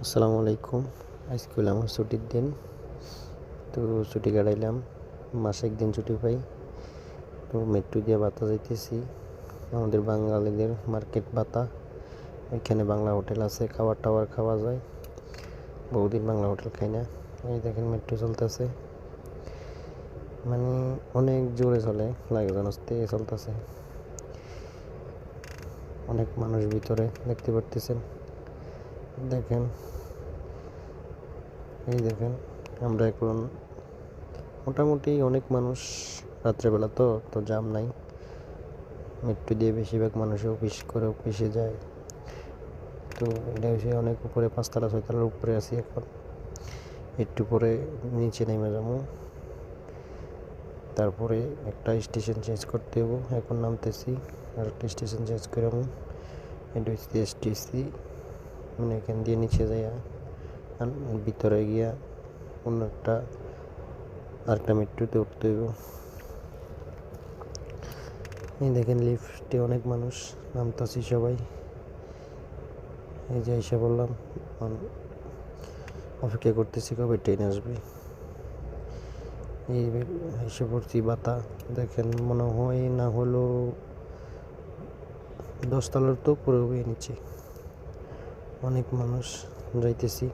আসসালামু আলাইকুম। আজকে হলো আমার ছুটির দিন। তো ছুটি কাটাইলাম, মাসে একদিন ছুটি পাই। তো মেট্রো দিয়ে বাতা যাইতেছি, আমাদের বাঙালিদের মার্কেট বাতা। ওইখানে বাংলা হোটেল আছে, খাবার টাবার খাওয়া যায়। বহুদিন বাংলা হোটেল খাই না। এই দেখেন মেট্রো চলতেছে, মানে অনেক জোরে চলে, লাগে যেন তেজ চলতেছে। অনেক মানুষ ভিতরে দেখতে পারতেছেন। দেখেন, এই দেখেন, আমরা এখন মোটামুটি অনেক মানুষ। রাত্রেবেলা তো তো জাম নাই। মেট্রো দিয়ে বেশিরভাগ মানুষে অফিসে যায়। তো এটা হচ্ছে অনেক উপরে, 5 তলা 6 তলার উপরে আছি এখন। একটু পরে নিচে নেমে যাবো, তারপরে একটা স্টেশন চেঞ্জ করতে হবো। এখন নামতেছি, আর একটা স্টেশন চেঞ্জ করে যাবো। এটা হচ্ছে এসটিসি, মানে এখান দিয়ে নিচে যাইয়া ভিতরে গিয়া অন্য আরেকটা মেট্রোতে উঠতে হইব। এই দেখেন লিফটে অনেক মানুষ, নামতাছি সবাই। এই যে এসে বললাম, অপেক্ষা করতেছি কবে ট্রেন আসবে। এই এসে পড়ছি বাতা। দেখেন মনে হয় না হলো 10 তলার তো পুরো হয়ে নিচ্ছে। অনেক মানুষ, যাইতেছি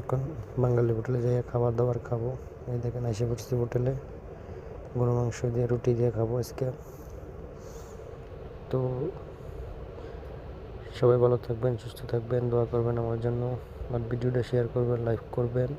এখন বাঙালি হোটেলে যাই খাবার দাবার খাবো। এই দেখেন এসে পড়ছি হোটেলে, গরু মাংস দিয়ে রুটি দিয়ে খাবো আজকে। তো সবাই ভালো থাকবেন, সুস্থ থাকবেন, দোয়া করবেন আমার জন্য, আর ভিডিওটা শেয়ার করবেন, লাইক করবেন।